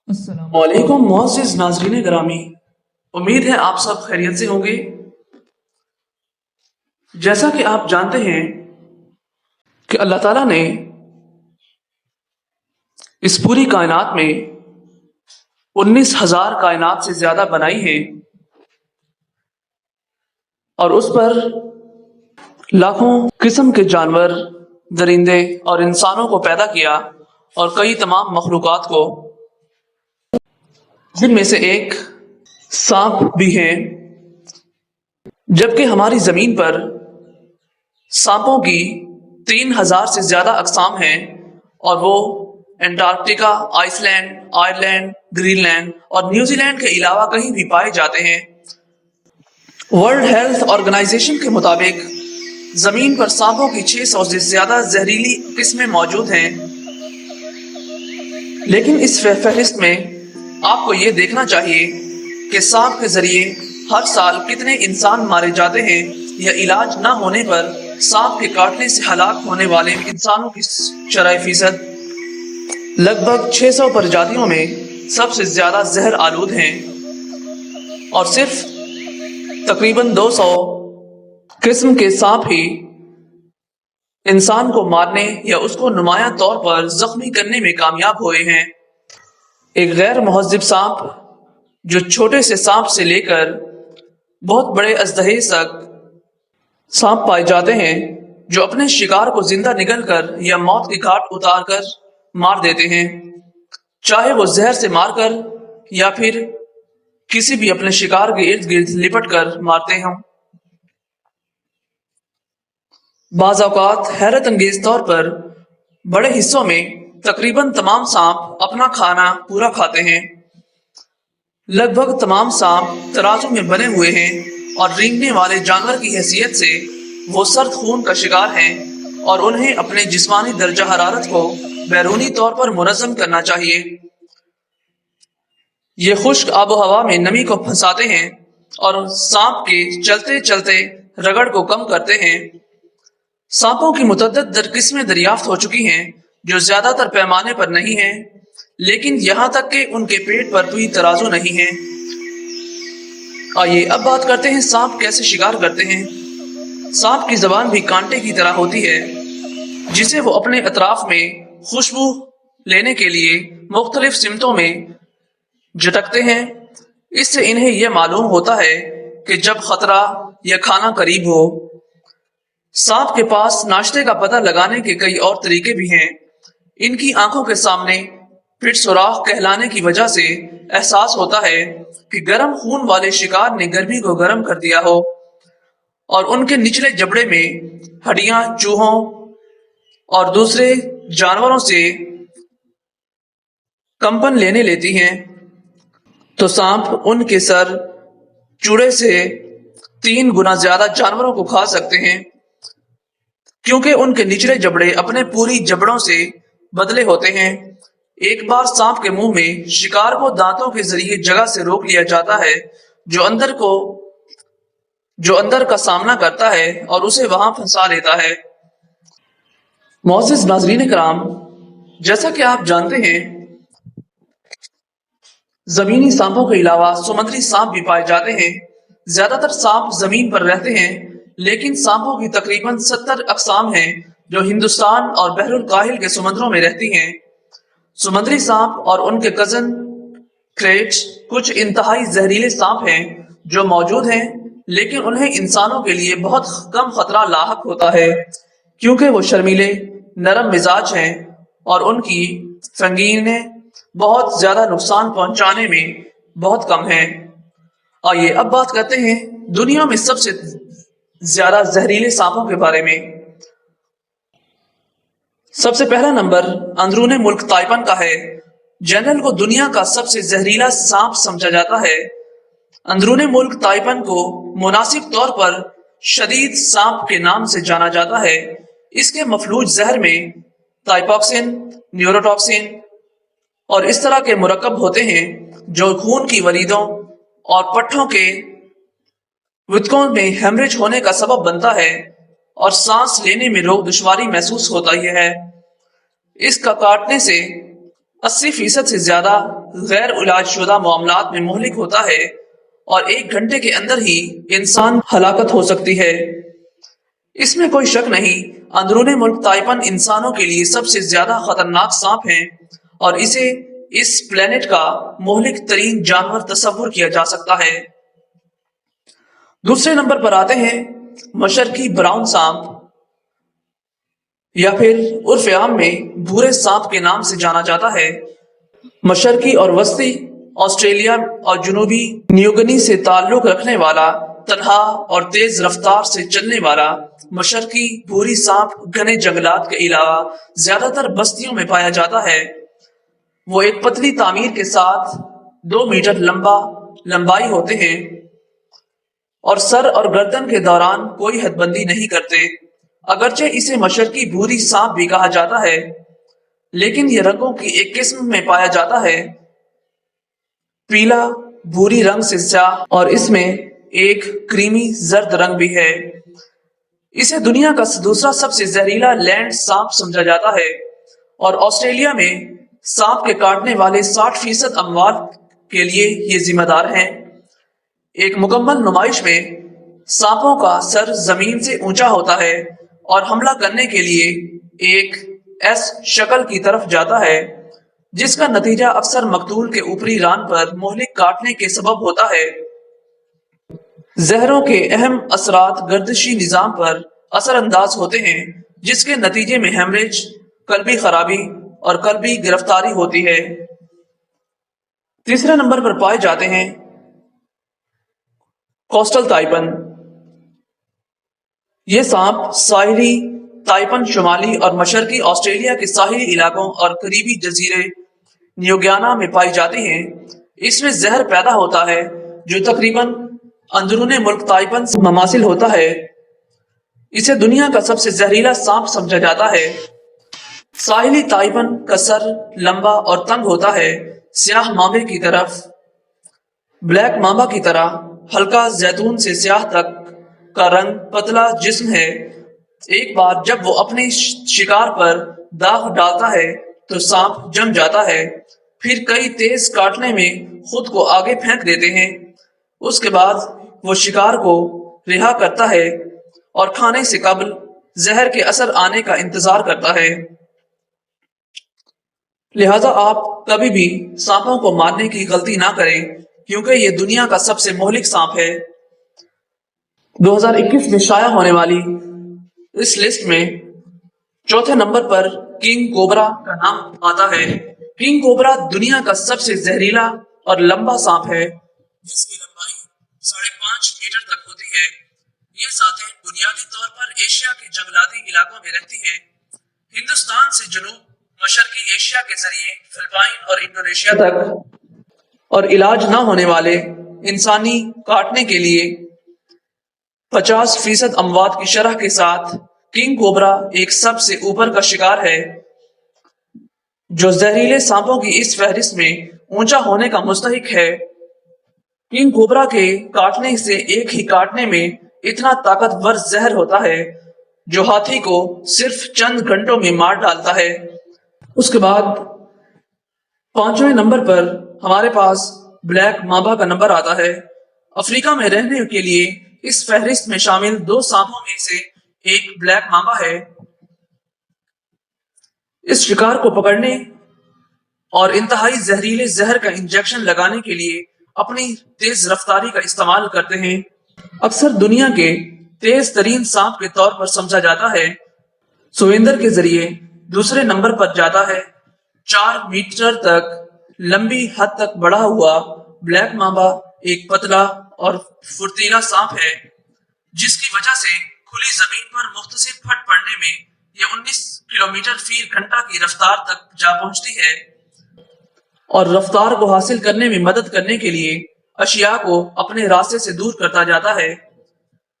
السلام علیکم معزز ناظرین گرامی، امید ہے آپ سب خیریت سے ہوں گے۔ جیسا کہ آپ جانتے ہیں کہ اللہ تعالیٰ نے اس پوری کائنات میں 19,000 کائنات سے زیادہ بنائی ہیں اور اس پر لاکھوں قسم کے جانور، درندے اور انسانوں کو پیدا کیا، اور کئی تمام مخلوقات کو، جن میں سے ایک سانپ بھی ہیں۔ جبکہ ہماری زمین پر سانپوں کی 3,000 سے زیادہ اقسام ہیں، اور وہ Antarctica, Iceland, Ireland, Greenland اور نیوزی لینڈ کے علاوہ کہیں بھی پائے جاتے ہیں۔ ورلڈ ہیلتھ آرگنائزیشن کے مطابق زمین پر سانپوں کی 600 سے زیادہ زہریلی قسمیں موجود ہیں۔ لیکن اس فہرست میں آپ کو یہ دیکھنا چاہیے کہ سانپ کے ذریعے ہر سال کتنے انسان مارے جاتے ہیں، یا علاج نہ ہونے پر سانپ کے کاٹنے سے ہلاک ہونے والے انسانوں کی شرح فیصد لگ بھگ 600 پرجاتیوں میں سب سے زیادہ زہر آلود ہیں، اور صرف تقریباً 200 قسم کے سانپ ہی انسان کو مارنے یا اس کو نمایاں طور پر زخمی کرنے میں کامیاب ہوئے ہیں۔ ایک غیر مہذب سانپ، جو چھوٹے سے سانپ سے لے کر بہت بڑے اژدہے تک سانپ پائے جاتے ہیں، جو اپنے شکار کو زندہ نگل کر یا موت کی گھاٹ اتار کر مار دیتے ہیں، چاہے وہ زہر سے مار کر یا پھر کسی بھی اپنے شکار کے ارد گرد لپٹ کر مارتے ہوں۔ بعض اوقات حیرت انگیز طور پر بڑے حصوں میں تقریباً تمام سانپ اپنا کھانا پورا کھاتے ہیں۔ لگ بھگ تمام سانپ ترازو میں بنے ہوئے ہیں، اور رینگنے والے جانور کی حیثیت سے وہ سرد خون کا شکار ہیں، اور انہیں اپنے جسمانی درجہ حرارت کو بیرونی طور پر منظم کرنا چاہیے۔ یہ خشک آب و ہوا میں نمی کو پھنساتے ہیں اور سانپ کے چلتے چلتے رگڑ کو کم کرتے ہیں۔ سانپوں کی متعدد قسمیں دریافت ہو چکی ہیں، جو زیادہ تر پیمانے پر نہیں ہیں، لیکن یہاں تک کہ ان کے پیٹ پر بھی ترازو نہیں ہے۔ آئیے اب بات کرتے ہیں سانپ کیسے شکار کرتے ہیں۔ سانپ کی زبان بھی کانٹے کی طرح ہوتی ہے، جسے وہ اپنے اطراف میں خوشبو لینے کے لیے مختلف سمتوں میں جھٹکتے ہیں۔ اس سے انہیں یہ معلوم ہوتا ہے کہ جب خطرہ یا کھانا قریب ہو۔ سانپ کے پاس ناشتے کا پتہ لگانے کے کئی اور طریقے بھی ہیں۔ ان کی آنکھوں کے سامنے پٹ سوراخ کہلانے کی وجہ سے احساس ہوتا ہے کہ گرم خون والے شکار نے گرمی کو گرم کر دیا ہو، اور ان کے نچلے جبڑے میں ہڈیاں چوہوں اور دوسرے جانوروں سے کمپن لینے لیتی ہیں، تو سانپ ان کے سر چوڑے سے 3 گنا زیادہ جانوروں کو کھا سکتے ہیں، کیونکہ ان کے نچلے جبڑے اپنے پوری جبڑوں سے بدلے ہوتے ہیں۔ ایک بار سانپ کے منہ میں شکار کو دانتوں کے ذریعے جگہ سے روک لیا جاتا ہے، جو اندر کا سامنا کرتا ہے اور اسے وہاں پھنسا لیتا ہے۔ معزز ناظرین کرام، جیسا کہ آپ جانتے ہیں، زمینی سانپوں کے علاوہ سمندری سانپ بھی پائے جاتے ہیں۔ زیادہ تر سانپ زمین پر رہتے ہیں، لیکن سانپوں کی تقریباً 70 اقسام ہیں جو ہندوستان اور بحر الکاہل کے سمندروں میں رہتی ہیں۔ سمندری سانپ اور ان کے کزن کریٹ کچھ انتہائی زہریلے سانپ ہیں جو موجود ہیں، لیکن انہیں انسانوں کے لیے بہت کم خطرہ لاحق ہوتا ہے، کیونکہ وہ شرمیلے، نرم مزاج ہیں، اور ان کی فنگینیں بہت زیادہ نقصان پہنچانے میں بہت کم ہیں۔ آئیے اب بات کرتے ہیں دنیا میں سب سے زیادہ زہریلے سانپوں کے بارے میں۔ سب سے پہلا نمبر اندرون ملک تائپن کا ہے۔ جنرل کو دنیا کا سب سے زہریلا سانپ سمجھا جاتا ہے۔ اندرون ملک تائپن کو مناسب طور پر شدید سانپ کے نام سے جانا جاتا ہے۔ اس کے مفلوج زہر میں تائپوکسن، نیوروٹاکسن اور اس طرح کے مرکب ہوتے ہیں جو خون کی وریدوں اور پٹھوں کے وتکوں میں ہیمریج ہونے کا سبب بنتا ہے، اور سانس لینے میں دشواری محسوس ہوتا ہی ہے۔ اس کا کاٹنے سے 80% سے زیادہ غیر علاج شدہ معاملات میں مہلک ہوتا ہے اور 1 گھنٹے کے اندر ہی انسان ہلاکت ہو سکتی ہے۔ اس میں کوئی شک نہیں، اندرون ملک تائپن انسانوں کے لیے سب سے زیادہ خطرناک سانپ ہیں اور اسے اس پلینٹ کا مہلک ترین جانور تصور کیا جا سکتا ہے۔ دوسرے نمبر پر آتے ہیں مشرقی براؤن سانپ، یا پھر عرف عام میں بھورے سانپ کے نام سے جانا جاتا ہے۔ مشرقی اور وسطی آسٹریلیا اور جنوبی نیوگنی سے تعلق رکھنے والا تنہا اور تیز رفتار سے چلنے والا مشرقی بھوری سانپ گھنے جنگلات کے علاوہ زیادہ تر بستیوں میں پایا جاتا ہے۔ وہ ایک پتلی تعمیر کے ساتھ 2 میٹر لمبائی ہوتے ہیں اور سر اور گردن کے دوران کوئی حد بندی نہیں کرتے۔ اگرچہ اسے مشرقی بھوری سانپ بھی کہا جاتا ہے، لیکن یہ رنگوں کی ایک قسم میں پایا جاتا ہے، پیلا بھوری رنگ سے سیاہ، اور اس میں ایک کریمی زرد رنگ بھی ہے۔ اسے دنیا کا دوسرا سب سے زہریلا لینڈ سانپ سمجھا جاتا ہے اور آسٹریلیا میں سانپ کے کاٹنے والے 60% اموات کے لیے یہ ذمہ دار ہیں۔ ایک مکمل نمائش میں سانپوں کا سر زمین سے اونچا ہوتا ہے اور حملہ کرنے کے لیے ایک ایس شکل کی طرف جاتا ہے، جس کا نتیجہ اکثر مقتول کے اوپری ران پر مہلک کاٹنے کے سبب ہوتا ہے۔ زہروں کے اہم اثرات گردشی نظام پر اثر انداز ہوتے ہیں، جس کے نتیجے میں ہیمریج، قلبی خرابی اور قلبی گرفتاری ہوتی ہے۔ تیسرے نمبر پر پائے جاتے ہیں کوسٹل تائپن۔ یہ سانپ ساحلی تائپن شمالی اور مشرقی آسٹریلیا کے ساحلی علاقوں اور قریبی جزیرے نیوگیانا میں پائی جاتی ہیں۔ اس میں زہر پیدا ہوتا ہے جو تقریباً اندرون ملک تائپن سے مماثل ہوتا ہے۔ اسے دنیا کا سب سے زہریلا سانپ سمجھا جاتا ہے۔ ساحلی تائپن کا سر لمبا اور تنگ ہوتا ہے، سیاہ مامبے کی طرف، بلیک مامبا کی طرح، ہلکا زیتون سے سیاہ تک کا رنگ، پتلا جسم ہے۔ ایک بار جب وہ اپنے شکار پر داغ ڈالتا ہے تو سانپ جم جاتا ہے، پھر کئی تیز کاٹنے میں خود کو آگے پھینک دیتے ہیں۔ اس کے بعد وہ شکار کو رہا کرتا ہے اور کھانے سے قبل زہر کے اثر آنے کا انتظار کرتا ہے۔ لہذا آپ کبھی بھی سانپوں کو مارنے کی غلطی نہ کریں، کیونکہ یہ دنیا کا سب سے مہلک سانپ ہے۔ 2021 میں شائع ہونے والی اس لسٹ میں چوتھے نمبر پر کنگ کوبرا کا نام آتا ہے۔ کنگ کوبرا دنیا کا سب سے زہریلا اور لمبا سانپ ہے، جس کی لمبائی 5.5 میٹر تک ہوتی ہے۔ یہ ذاتیں بنیادی طور پر ایشیا کے جنگلاتی علاقوں میں رہتی ہیں، ہندوستان سے جنوب مشرقی ایشیا کے ذریعے فلپائن اور انڈونیشیا تک، اور علاج نہ ہونے والے انسانی کاٹنے کے لیے 50% اموات کی شرح کے ساتھ کنگ کوبرا ایک سب سے اوپر کا شکار ہے جو زہریلے سانپوں کی اس فہرست میں اونچا ہونے کا مستحق ہے۔ کنگ کوبرا کے کاٹنے سے ایک ہی کاٹنے میں اتنا طاقتور زہر ہوتا ہے جو ہاتھی کو صرف چند گھنٹوں میں مار ڈالتا ہے۔ اس کے بعد 5ویں نمبر پر ہمارے پاس بلیک مامبا کا نمبر آتا ہے۔ افریقہ میں رہنے کے لیے اس فہرست میں شامل 2 سانپوں میں سے ایک بلیک مامبا ہے۔ اس شکار کو پکڑنے اور انتہائی زہریلے زہر کا انجیکشن لگانے کے لیے اپنی تیز رفتاری کا استعمال کرتے ہیں۔ اکثر دنیا کے تیز ترین سانپ کے طور پر سمجھا جاتا ہے۔ سویندر کے ذریعے دوسرے نمبر پر جاتا ہے۔ 4 میٹر تک لمبی حد تک بڑھا ہوا بلیک مامبا ایک پتلا اور فرتیلا سانپ ہے، جس کی وجہ سے کھلی زمین پر مختصر پھٹ پڑنے میں یہ 19 کلومیٹر فی گھنٹہ کی رفتار تک جا پہنچتی ہے، اور رفتار کو حاصل کرنے میں مدد کرنے کے لیے اشیاء کو اپنے راستے سے دور کرتا جاتا ہے۔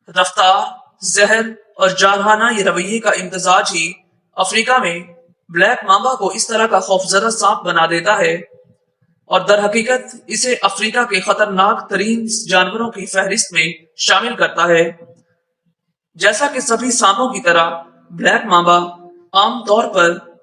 رفتار، زہر اور جارحانہ یہ رویے کا امتزاج ہی افریقہ میں بلیک مامبا کو اس طرح کا خوفزدہ سانپ بنا دیتا ہے، اور در حقیقت اسے افریقہ کے خطرناک ترین جانوروں کی فہرست میں شامل کرتا ہے۔ جیسا کہ سبھی سانپوں کی طرح بلیک مامبا عام طور پر